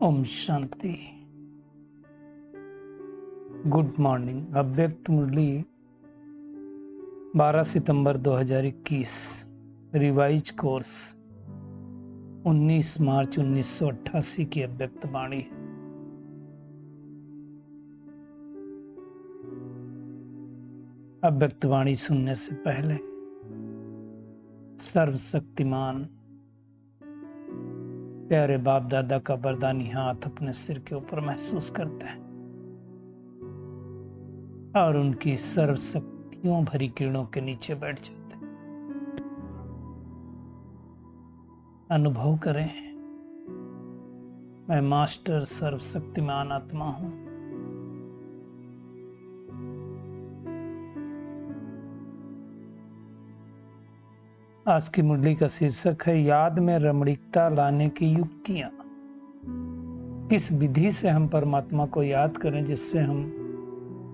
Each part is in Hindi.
ओम शांति। Good morning. अव्यक्त मुरली 12 सितंबर 2021, रिवाइज कोर्स 19 मार्च 1988 की अव्यक्त वाणी है। अव्यक्त वाणी सुनने से पहले सर्वशक्तिमान प्यारे बाप दादा का वरदानी हाथ अपने सिर के ऊपर महसूस करते हैं और उनकी सर्वशक्तियों भरी किरणों के नीचे बैठ जाते हैं। अनुभव करें, मैं मास्टर सर्वशक्तिमान आत्मा हूं। आज की मुरली का शीर्षक है याद में रमणीकता लाने की युक्तियां। किस विधि से हम परमात्मा को याद करें जिससे हम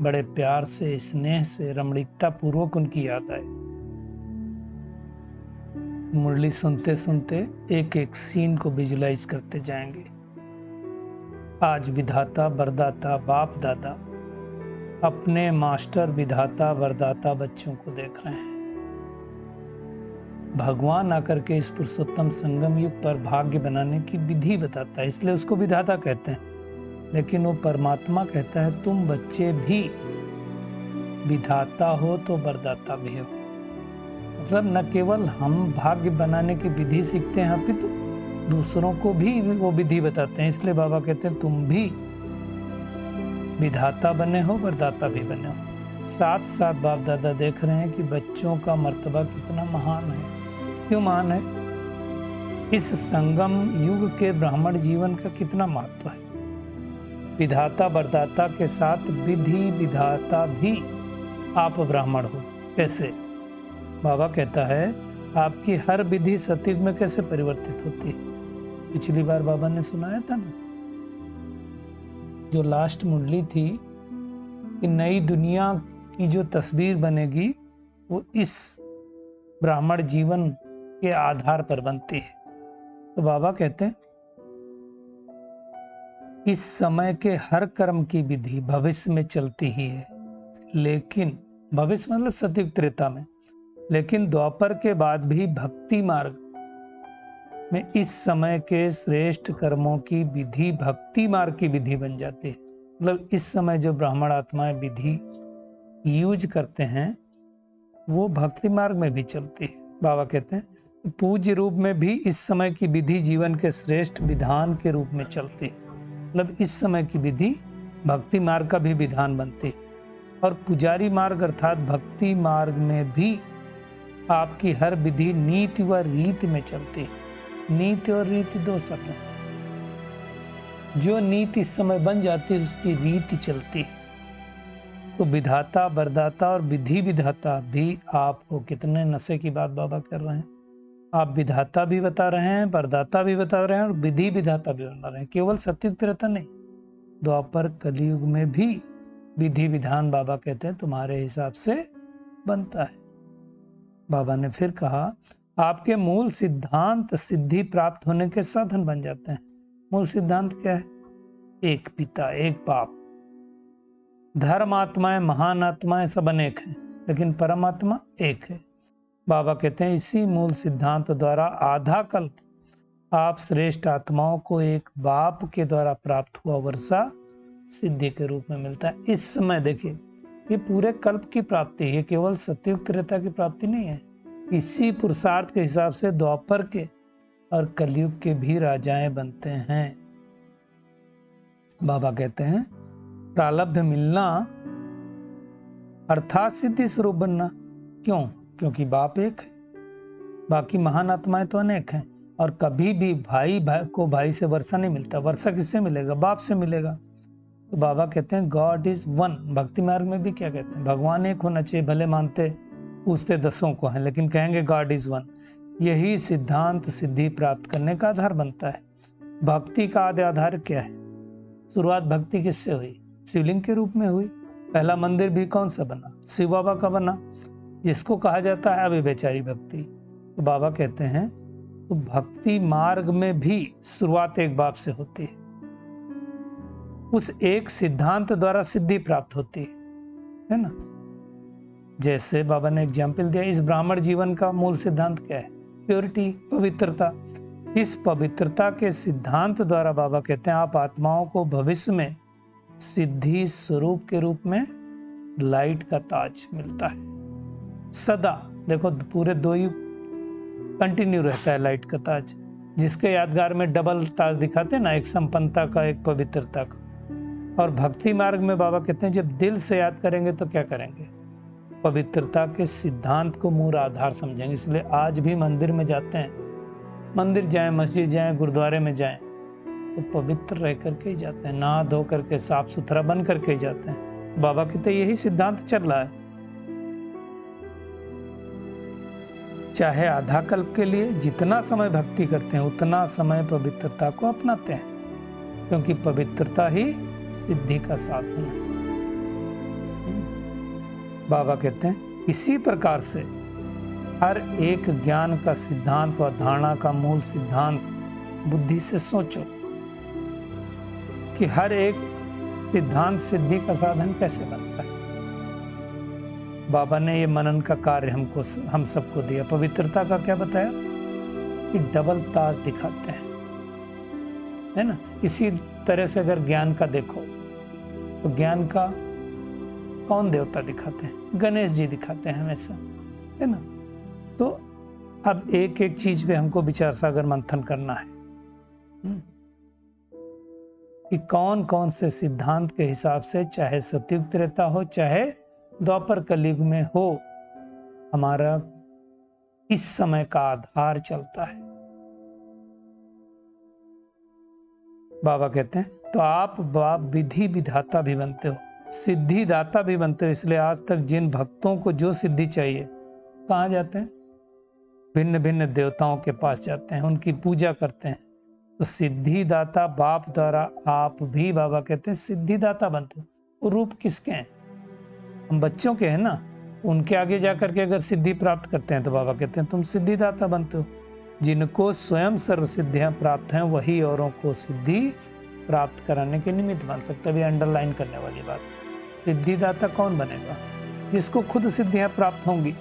बड़े प्यार से, स्नेह से, रमणीकता पूर्वक उनकी याद आए। मुरली सुनते सुनते एक एक सीन को विजुलाइज करते जाएंगे। आज विधाता वरदाता बाप दादा अपने मास्टर विधाता वरदाता बच्चों को देख रहे हैं। भगवान आकर के इस पुरुषोत्तम संगम युग पर भाग्य बनाने की विधि बताता है, इसलिए उसको विधाता कहते हैं। लेकिन वो परमात्मा कहता है तुम बच्चे भी विधाता हो तो वरदाता भी हो। मतलब न केवल हम भाग्य बनाने की विधि सीखते हैं, अपितु दूसरों को भी वो विधि बताते हैं। इसलिए बाबा कहते हैं तुम भी विधाता बने हो, वरदाता भी बने हो। साथ साथ बाप दादा देख रहे हैं कि बच्चों का मर्तबा कितना महान है। क्यों महान है? इस संगम युग के ब्राह्मण जीवन का कितना महत्व है। विधाता वरदाता के साथ विधि विधाता भी आप ब्राह्मण हो। कैसे? बाबा कहता है आपकी हर विधि सतयुग में कैसे परिवर्तित होती है। पिछली बार बाबा ने सुनाया था ना, जो लास्ट मुरली थी कि नई दुनिया की जो तस्वीर बनेगी वो इस ब्राह्मण जीवन के आधार पर बनती है। तो बाबा कहते हैं इस समय के हर कर्म की विधि भविष्य में चलती ही है, लेकिन भविष्य मतलब सतयुग त्रेता में, लेकिन द्वापर के बाद भी भक्ति मार्ग में इस समय के श्रेष्ठ कर्मों की विधि भक्ति मार्ग की विधि बन जाती है। मतलब इस समय जो ब्राह्मण आत्माएं विधि यूज करते हैं वो भक्ति मार्ग में भी चलती है। बाबा कहते हैं पूज्य रूप में भी इस समय की विधि जीवन के श्रेष्ठ विधान के रूप में चलती है। मतलब इस समय की विधि भक्ति मार्ग का भी विधान बनती है। और पुजारी मार्ग अर्थात भक्ति मार्ग में भी आपकी हर विधि नीति व रीति में चलती है। नीति और रीति दो शब्द हैं। जो नीति इस समय बन जाती है उसकी रीति चलती है। तो विधाता वरदाता और विधि विधाता भी आप हो। कितने नशे की बात बाबा कर रहे हैं। आप विधाता भी बता रहे हैं, वरदाता भी बता रहे हैं और विधि विधाता भी बता रहे हैं। केवल सतयुग त्रेता नहीं, द्वापर कलयुग में भी विधि विधान बाबा कहते हैं तुम्हारे हिसाब से बनता है। बाबा ने फिर कहा आपके मूल सिद्धांत सिद्धि प्राप्त होने के साधन बन जाते हैं। मूल सिद्धांत क्या है? एक पिता, एक बाप। धर्म आत्माएं, महान आत्माएं सब अनेक हैं, लेकिन परमात्मा एक है। बाबा कहते हैं इसी मूल सिद्धांत द्वारा आधा कल्प आप श्रेष्ठ आत्माओं को एक बाप के द्वारा प्राप्त हुआ वर्षा सिद्धि के रूप में मिलता है। इस समय देखिए ये पूरे कल्प की प्राप्ति है, ये केवल सतयुग त्रेता की प्राप्ति नहीं है। इसी पुरुषार्थ के हिसाब से द्वापर के और कलयुग के भी राजाएं बनते हैं। बाबा कहते हैं प्रारब्ध मिलना अर्थात सिद्धि स्वरूप बनना। क्यों? क्योंकि बाप एक है, बाकी महान आत्माएं तो अनेक हैं। और कभी भी भाई को भाई से वर्षा नहीं मिलता। वर्षा किससे मिलेगा? बाप से मिलेगा। तो बाबा कहते हैं गॉड इज वन। भक्ति मार्ग में भी क्या कहते हैं? भगवान एक होना चाहिए। भले मानते पूछते दसों को हैं, लेकिन कहेंगे गॉड इज वन। यही सिद्धांत सिद्धि प्राप्त करने का आधार बनता है। भक्ति का आदि आधार क्या है? शुरुआत भक्ति किससे हुई? शिवलिंग के रूप में हुई। पहला मंदिर भी कौन सा बना? शिव बाबा का बना, जिसको कहा जाता है अव्यभिचारी भक्ति। तो बाबा कहते हैं तो भक्ति मार्ग में भी शुरुआत एक बाप से होती है। उस एक सिद्धांत द्वारा सिद्धि प्राप्त होती है ना। जैसे बाबा ने एग्जाम्पल दिया, इस ब्राह्मण जीवन का मूल सिद्धांत क्या है? प्योरिटी, पवित्रता। इस पवित्रता के सिद्धांत द्वारा बाबा कहते हैं आप आत्माओं को भविष्य में सिद्धि स्वरूप के रूप में लाइट का ताज मिलता है। सदा देखो पूरे 2 युग कंटिन्यू रहता है लाइट का ताज, जिसके यादगार में डबल ताज दिखाते हैं ना, एक संपन्नता का, एक पवित्रता का। और भक्ति मार्ग में बाबा कहते हैं जब दिल से याद करेंगे तो क्या करेंगे? पवित्रता के सिद्धांत को मूल आधार समझेंगे। इसलिए आज भी मंदिर में जाते हैं, मंदिर जाएं, मस्जिद जाएं, गुरुद्वारे में जाएं, तो पवित्र रह करके ही जाते हैं, नहा धो करके साफ सुथरा बन करके ही जाते हैं। बाबा कहते यही सिद्धांत चल रहा है। चाहे आधा कल्प के लिए जितना समय भक्ति करते हैं उतना समय पवित्रता को अपनाते हैं, क्योंकि पवित्रता ही सिद्धि का साधन है। बाबा कहते हैं इसी प्रकार से हर एक ज्ञान का सिद्धांत व धारणा का मूल सिद्धांत बुद्धि से सोचो कि हर एक सिद्धांत सिद्धि का साधन कैसे बनता है। बाबा ने ये मनन का कार्य हम सबको दिया। पवित्रता का क्या बताया कि डबल ताज दिखाते हैं, है ना। इसी तरह से अगर ज्ञान का देखो तो ज्ञान का कौन देवता दिखाते हैं? गणेश जी दिखाते हैं हमेशा, है ना। तो अब एक एक चीज पे हमको विचार सागर मंथन करना है कि कौन कौन से सिद्धांत के हिसाब से, चाहे सतयुग त्रेता हो चाहे द्वापर कलयुग में हो, हमारा इस समय का आधार चलता है। बाबा कहते हैं तो आप विधि विधाता भी बनते हो, सिद्धि दाता भी बनते हो। इसलिए आज तक जिन भक्तों को जो सिद्धि चाहिए कहाँ जाते हैं? भिन्न भिन्न देवताओं के पास जाते हैं, उनकी पूजा करते हैं। तो सिद्धि दाता बाप द्वारा आप भी बाबा कहते हैं सिद्धि दाता बनते हो। वो रूप किसके हैं? हम बच्चों के हैं ना। उनके आगे जाकर के अगर सिद्धि प्राप्त करते हैं तो बाबा कहते हैं तुम सिद्धि दाता बनते हो। जिनको स्वयं सर्व सिद्धियां प्राप्त हैं वही औरों को सिद्धि प्राप्त कराने के निमित्त बन सकता है। भी अंडरलाइन करने वाली बात, सिद्धिदाता कौन बनेगा? जिसको खुद सिद्धियां प्राप्त होंगी।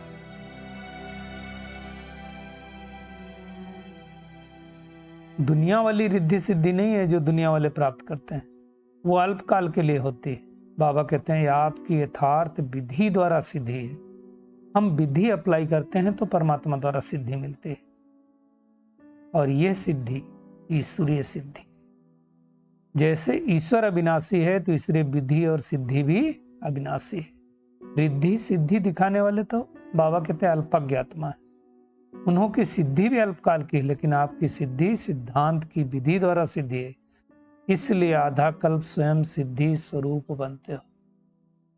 दुनिया वाली रिद्धि सिद्धि नहीं है जो दुनिया वाले प्राप्त करते हैं, वो अल्पकाल के लिए होती है। बाबा कहते हैं आपकी यथार्थ विधि द्वारा सिद्धि है। हम विधि अप्लाई करते हैं तो परमात्मा द्वारा सिद्धि मिलती है, और यह सिद्धि ईश्वरीय सिद्धि। जैसे ईश्वर अविनाशी है तो इसलिए विधि और सिद्धि भी अविनाशी है। रिद्धि सिद्धि दिखाने वाले तो बाबा कहते हैं अल्पज्ञात्मा है, उन्हों की सिद्धि भी अल्पकाल की है, लेकिन आपकी सिद्धि सिद्धांत की विधि द्वारा सिद्धि है। इसलिए आधा कल्प स्वयं सिद्धि स्वरूप बनते हो।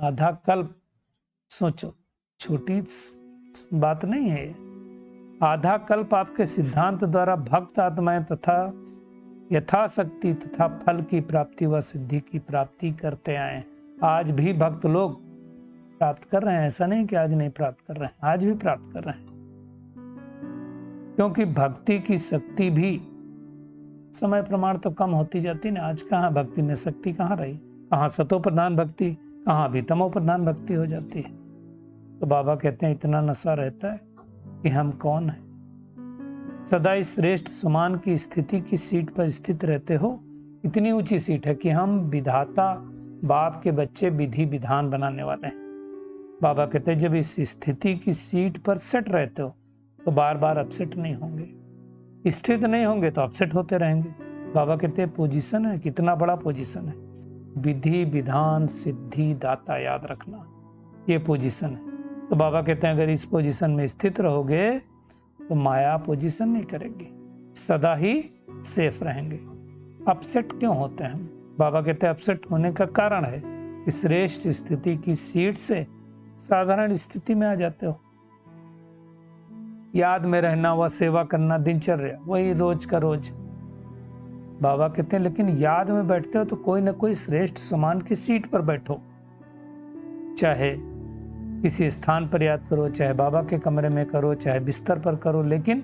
आधा कल्प सोचो, छोटी बात नहीं है। आधा कल्प आपके सिद्धांत द्वारा भक्त आत्माएं तथा यथाशक्ति तथा फल की प्राप्ति व सिद्धि की प्राप्ति करते आए। आज भी भक्त लोग प्राप्त कर रहे हैं, ऐसा नहीं कि आज नहीं प्राप्त कर रहे हैं, आज भी प्राप्त कर रहे हैं। क्योंकि भक्ति की शक्ति भी समय प्रमाण तो कम होती जाती ना। आज कहाँ भक्ति में शक्ति कहाँ रही, कहाँ सतो प्रधान भक्ति, कहाँ भी तमो प्रधान भक्ति हो जाती है। तो बाबा कहते हैं इतना नशा रहता है कि हम कौन हैं। सदा इस श्रेष्ठ समान की स्थिति की सीट पर स्थित रहते हो। इतनी ऊंची सीट है कि हम विधाता बाप के बच्चे विधि विधान बनाने वाले हैं। बाबा कहते हैं जब इस स्थिति की सीट पर सेट रहते हो तो बार बार अपसेट नहीं होंगे, स्थित नहीं होंगे तो अपसेट होते रहेंगे। बाबा कहते हैं पोजीशन है, कितना बड़ा पोजीशन है। विधि विधान सिद्धि दाता याद रखना, ये पोजीशन है। तो बाबा कहते हैं अगर इस पोजीशन में स्थित रहोगे तो माया पोजीशन नहीं करेगी, सदा ही सेफ रहेंगे। अपसेट क्यों होते हैं हम? बाबा कहते हैं अपसेट होने का कारण है कि श्रेष्ठ स्थिति की सीट से साधारण स्थिति में आ जाते हो। याद में रहना व सेवा करना दिनचर्या, वही रोज का रोज। बाबा कहते हैं लेकिन याद में बैठते हो तो कोई ना कोई श्रेष्ठ समान की सीट पर बैठो। चाहे किसी स्थान पर याद करो, चाहे बाबा के कमरे में करो, चाहे बिस्तर पर करो, लेकिन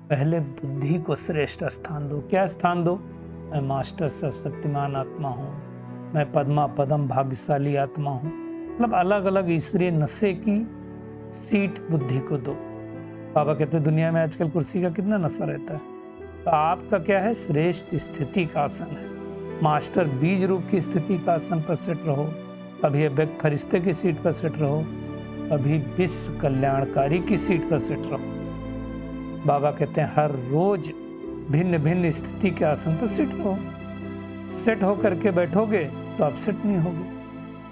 पहले बुद्धि को श्रेष्ठ स्थान दो। क्या स्थान दो? मैं मास्टर सर्वशक्तिमान आत्मा हूँ, मैं पद्मा पदम भाग्यशाली आत्मा हूँ। मतलब अलग अलग ईश्वरीय नशे की सीट बुद्धि को दो। बाबा कहते हैं दुनिया में आजकल कुर्सी का कितना नशा रहता है, तो आपका क्या है, श्रेष्ठ स्थिति का आसन है। मास्टर बीज रूप की स्थिति का आसन पर सेट रहो, कभी अव्यक्त फरिश्ते की सीट पर सेट रहो, कभी विश्व कल्याणकारी की सीट पर सेट रहो। बाबा कहते हैं हर रोज भिन्न भिन्न स्थिति के आसन पर सेट रहो। सेट होकर के बैठोगे तो अपसेट नहीं होगे।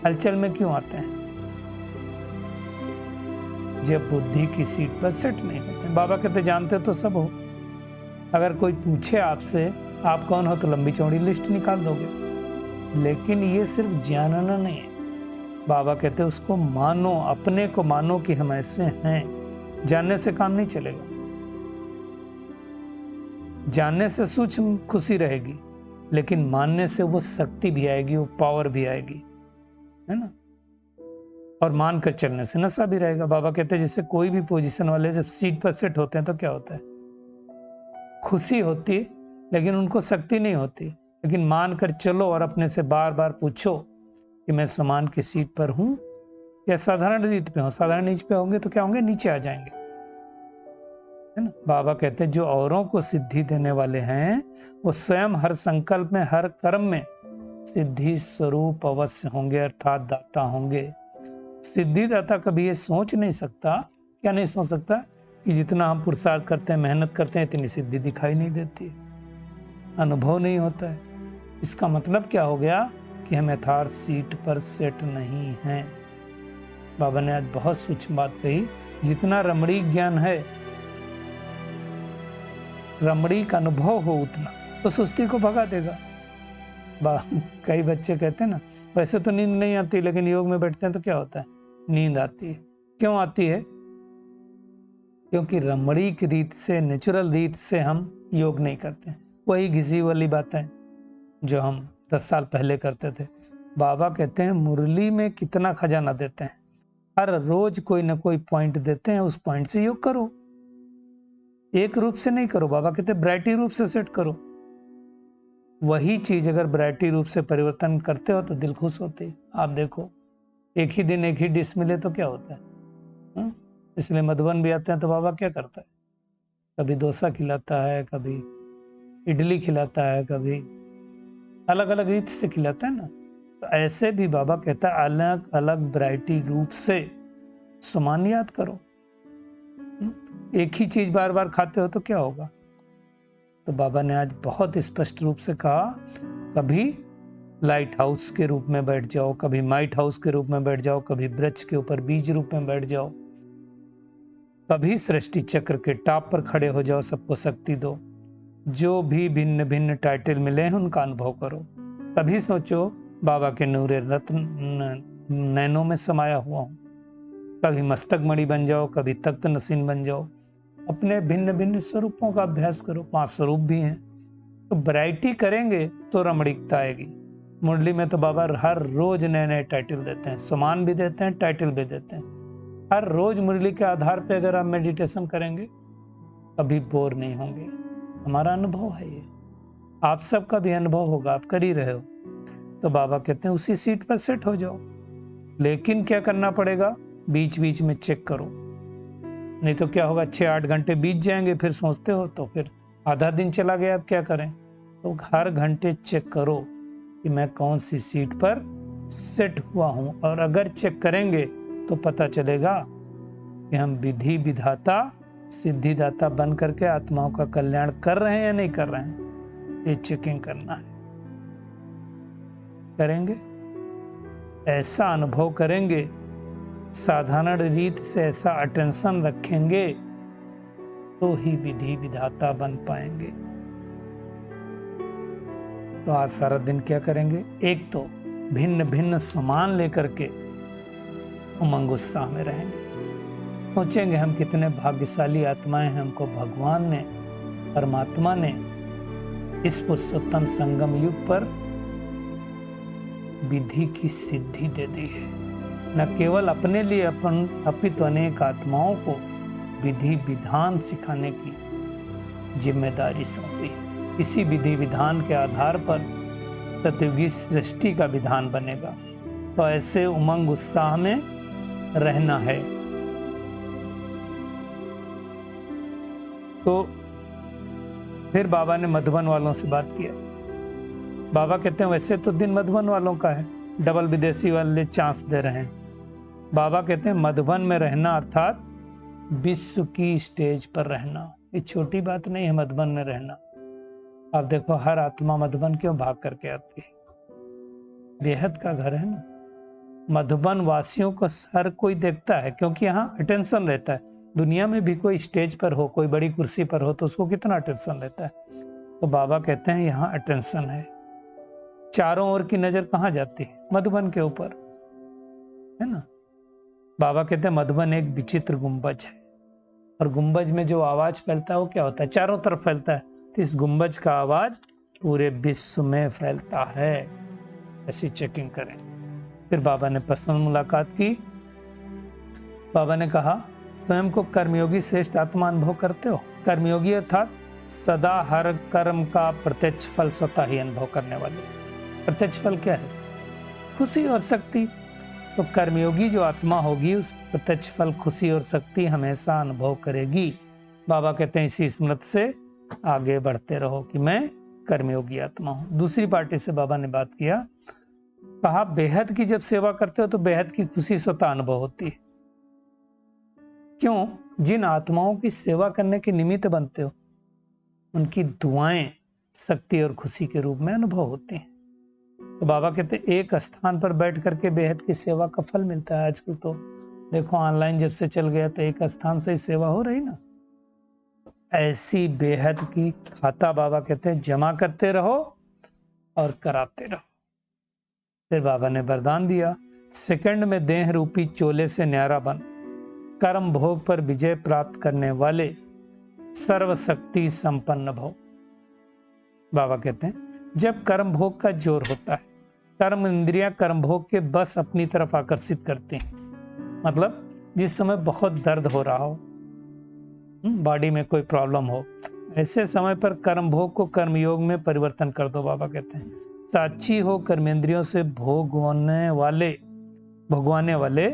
हलचल में क्यों आते हैं? जब बुद्धि की सीट पर सेट नहीं होते। बाबा कहते जानते तो सब हो, अगर कोई पूछे आपसे आप कौन हो तो लंबी चौड़ी लिस्ट निकाल दोगे, लेकिन ये सिर्फ जानना नहीं है। बाबा कहते उसको मानो, अपने को मानो कि हम ऐसे हैं। जानने से काम नहीं चलेगा, जानने से सूक्ष्म खुशी रहेगी, लेकिन मानने से वो शक्ति भी आएगी, वो पावर भी आएगी, है ना। और मान कर चलने से नशा भी रहेगा। बाबा कहते हैं जैसे कोई भी पोजीशन वाले जब सीट पर सेट होते हैं तो क्या होता है, खुशी होती है, लेकिन उनको शक्ति नहीं होती। लेकिन मान कर चलो और अपने से बार बार पूछो कि मैं समान की सीट पर हूं या साधारण रीत पे हूं। साधारण नीच पे होंगे तो क्या होंगे, नीचे आ जाएंगे, है ना। बाबा कहते हैं जो औरों को सिद्धि देने वाले हैं वो स्वयं हर संकल्प में, हर कर्म में सिद्धि स्वरूप अवश्य होंगे, अर्थात दाता होंगे। सिद्धिदाता कभी ये सोच नहीं सकता, क्या नहीं सोच सकता, कि जितना हम पुरुषार्थ करते हैं, मेहनत करते हैं, इतनी सिद्धि दिखाई नहीं देती, अनुभव नहीं होता है। इसका मतलब क्या हो गया कि हम यथार्थ सीट पर सेट नहीं हैं। बाबा ने आज बहुत सूक्ष्म बात कही, जितना रमणी ज्ञान है, रमणी का अनुभव हो उतना तो सुस्ती को भगा देगा। कई बच्चे कहते हैं ना, वैसे तो नींद नहीं आती, लेकिन योग में बैठते हैं तो क्या होता है, नींद आती है। क्यों आती है? क्योंकि रमणीक रीत से, नेचुरल रीत से हम योग नहीं करते। वही घिसी वाली बातें जो हम 10 साल पहले करते थे। बाबा कहते हैं मुरली में कितना खजाना देते हैं, हर रोज कोई ना कोई पॉइंट देते हैं, उस पॉइंट से योग करो। एक रूप से नहीं करो। बाबा कहते हैं वैरायटी रूप से सेट करो। वही चीज अगर वैरायटी रूप से परिवर्तन करते हो तो दिल खुश होते है। आप देखो, एक ही दिन एक ही डिश मिले तो क्या होता है। इसलिए मधुबन भी आते हैं तो बाबा क्या करता है, कभी डोसा खिलाता है, कभी इडली खिलाता है, कभी अलग अलग रीत से खिलाता है ना। तो ऐसे भी बाबा कहता है अलग अलग वैरायटी रूप से समान याद करो। एक ही चीज बार बार खाते हो तो क्या होगा। तो बाबा ने आज बहुत स्पष्ट रूप से कहा, कभी लाइट हाउस के रूप में बैठ जाओ, कभी माइट हाउस के रूप में बैठ जाओ, कभी वृक्ष के ऊपर बीज रूप में बैठ जाओ, कभी सृष्टि चक्र के टॉप पर खड़े हो जाओ, सबको शक्ति दो। जो भी भिन्न भिन्न टाइटल मिले हैं उनका अनुभव करो। कभी सोचो बाबा के नूरे रत्न नैनों में समाया हुआ हूं। कभी मस्तक मणि बन जाओ, कभी तख्त नसीन बन जाओ। अपने भिन्न भिन्न स्वरूपों का अभ्यास करो। 5 स्वरूप भी हैं, तो वैरायटी करेंगे तो रमणीकता आएगी। मुरली में तो बाबा हर रोज नए नए टाइटल देते हैं, सम्मान भी देते हैं, टाइटल भी देते हैं। हर रोज मुरली के आधार पे अगर आप मेडिटेशन करेंगे कभी बोर नहीं होंगे। हमारा अनुभव है ये, आप सबका भी अनुभव होगा, आप कर ही रहे हो। तो बाबा कहते हैं उसी सीट पर सेट हो जाओ। लेकिन क्या करना पड़ेगा, बीच बीच में चेक करो, नहीं तो क्या होगा 6-8 घंटे बीत जाएंगे, फिर सोचते हो तो फिर आधा दिन चला गया, अब क्या करें। तो हर घंटे चेक करो कि मैं कौन सी सीट पर सेट हुआ हूं। और अगर चेक करेंगे तो पता चलेगा कि हम विधि विधाता सिद्धिदाता बन करके आत्माओं का कल्याण कर रहे हैं या नहीं कर रहे हैं। ये चेकिंग करना है। करेंगे, ऐसा अनुभव करेंगे, साधारण रीत से ऐसा अटेंशन रखेंगे तो ही विधि विधाता बन पाएंगे। तो आज सारा दिन क्या करेंगे, एक तो भिन्न भिन्न सामान लेकर के उमंग उत्साह में रहेंगे। सोचेंगे हम कितने भाग्यशाली आत्माएं हैं, हमको भगवान ने, परमात्मा ने इस पुरुषोत्तम संगम युग पर विधि की सिद्धि दे दी है। न केवल अपने लिए अपितु अनेक आत्माओं को विधि विधान सिखाने की जिम्मेदारी सौंपी है। इसी विधि विधान के आधार पर सतयुगी सृष्टि का विधान बनेगा। तो ऐसे उमंग उत्साह में रहना है। तो फिर बाबा ने मधुबन वालों से बात किया। बाबा कहते हैं वैसे तो दिन मधुबन वालों का है, डबल विदेशी वाले चांस दे रहे हैं। बाबा कहते हैं मधुबन में रहना अर्थात विश्व की स्टेज पर रहना। ये छोटी बात नहीं है मधुबन में रहना। आप देखो हर आत्मा मधुबन क्यों भाग करके आती है, बेहद का घर है ना। मधुबन वासियों को हर कोई देखता है क्योंकि यहाँ अटेंशन रहता है। दुनिया में भी कोई स्टेज पर हो, कोई बड़ी कुर्सी पर हो तो उसको कितना अटेंशन रहता है। तो बाबा कहते हैं यहाँ अटेंशन है। चारों ओर की नजर कहाँ जाती है? मधुबन के ऊपर, है ना। बाबा कहते हैं मधुबन एक विचित्र गुंबज है, और गुंबज में जो आवाज फैलता है वो क्या होता है? चारों तरफ फैलता है। तो इस गुंबज का आवाज पूरे विश्व में फैलता है। ऐसी चेकिंग करें। फिर बाबा ने पर्सनल मुलाकात की। बाबा ने कहा स्वयं को कर्मयोगी श्रेष्ठ आत्मा अनुभव करते हो? कर्मयोगी अर्थात सदा हर कर्म का प्रत्यक्ष फल स्वतः ही अनुभव करने वाले। प्रत्यक्ष फल क्या है? खुशी और शक्ति। तो कर्मयोगी जो आत्मा होगी उस प्रत्यक्ष फल खुशी और शक्ति हमेशा अनुभव करेगी। बाबा कहते हैं इसी स्मृति से आगे बढ़ते रहो कि मैं कर्मयोगी आत्मा हूं। दूसरी पार्टी से बाबा ने बात किया। कहा बेहद की जब सेवा करते हो तो बेहद की खुशी स्वतः अनुभव होती है। क्यों? जिन आत्माओं की सेवा करने के निमित्त बनते हो उनकी दुआएं शक्ति और खुशी के रूप में अनुभव होती हैं। तो बाबा कहते एक स्थान पर बैठ करके बेहद की सेवा का फल मिलता है। आजकल तो देखो ऑनलाइन जब से चल गया तो एक स्थान से ही सेवा हो रही ना। ऐसी बेहद की खाता बाबा कहते हैं जमा करते रहो और कराते रहो। फिर बाबा ने वरदान दिया, सेकंड में देह रूपी चोले से न्यारा बन कर्म भोग पर विजय प्राप्त करने वाले सर्वशक्ति संपन्न भव। बाबा कहते हैं जब कर्म भोग का जोर होता है, कर्म इंद्रियां कर्म भोग के बस अपनी तरफ आकर्षित करती हैं। मतलब जिस समय बहुत दर्द हो रहा हो, बॉडी में कोई प्रॉब्लम हो, ऐसे समय पर कर्म भोग को कर्मयोग में परिवर्तन कर दो। बाबा कहते हैं साक्षी हो कर्मेंद्रियों से भोगवाने वाले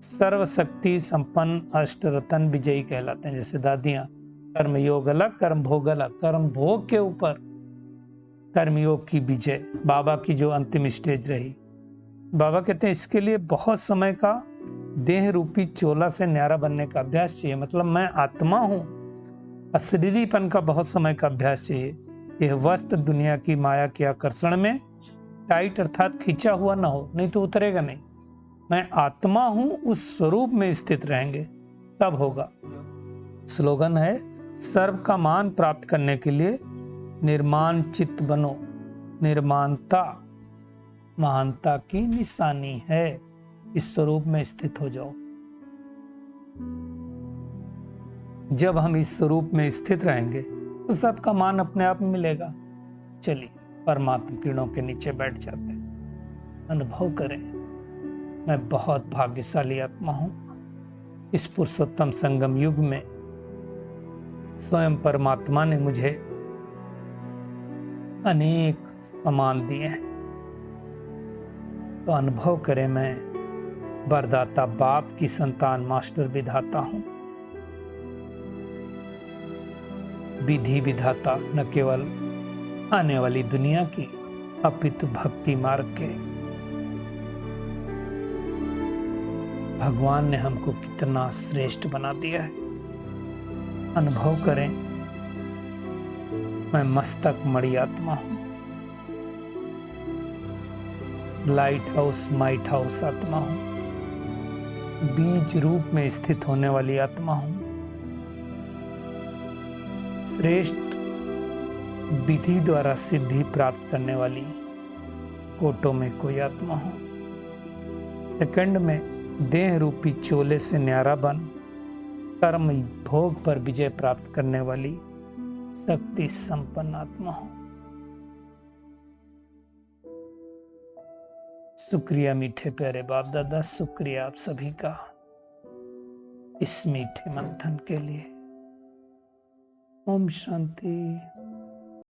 सर्वशक्ति संपन्न अष्ट रतन विजयी कहलाते हैं। जैसे दादियां, कर्मयोग अलग कर्म भोग अलग। कर्म भोग के ऊपर कर्मयोग की विजय बाबा की जो अंतिम स्टेज रही। बाबा कहते हैं इसके लिए बहुत समय का देह रूपी चोला से न्यारा बनने का अभ्यास चाहिए। मतलब मैं आत्मा हूं, अशरीरीपन का बहुत समय का अभ्यास चाहिए। यह वस्त्र दुनिया की माया के आकर्षण में टाइट अर्थात खींचा हुआ ना हो, नहीं तो उतरेगा नहीं। मैं आत्मा हूं उस स्वरूप में स्थित रहेंगे तब होगा। स्लोगन है सर्व का मान प्राप्त करने के लिए निर्माण चित्त बनो। निर्माणता महानता की निशानी है। इस स्वरूप में स्थित हो जाओ। जब हम इस स्वरूप में स्थित रहेंगे तो सबका मान अपने आप मिलेगा। चलिए परमात्मा किरणों के नीचे बैठ जाते हैं, अनुभव करें मैं बहुत भाग्यशाली आत्मा हूं। इस पुरुषोत्तम संगम युग में स्वयं परमात्मा ने मुझे अनेक सम्मान दिए हैं। तो अनुभव करें मैं वरदाता बाप की संतान मास्टर विधाता हूं। विधि विधाता न केवल आने वाली दुनिया की अपितु भक्ति मार्ग के। भगवान ने हमको कितना श्रेष्ठ बना दिया है। अनुभव करें मैं मस्तक मणि आत्मा हूं। लाइट हाउस माइट हाउस आत्मा हूं। बीज रूप में स्थित होने वाली आत्मा हूं। श्रेष्ठ विधि द्वारा सिद्धि प्राप्त करने वाली कोटों में कोई आत्मा हूं। सेकंड में देह रूपी चोले से न्यारा बन कर्म भोग पर विजय प्राप्त करने वाली शक्ति संपन्न आत्मा हूं। शुक्रिया मीठे प्यारे बाप दादा, शुक्रिया आप सभी का इस मीठे मंथन के लिए। ओम शांति।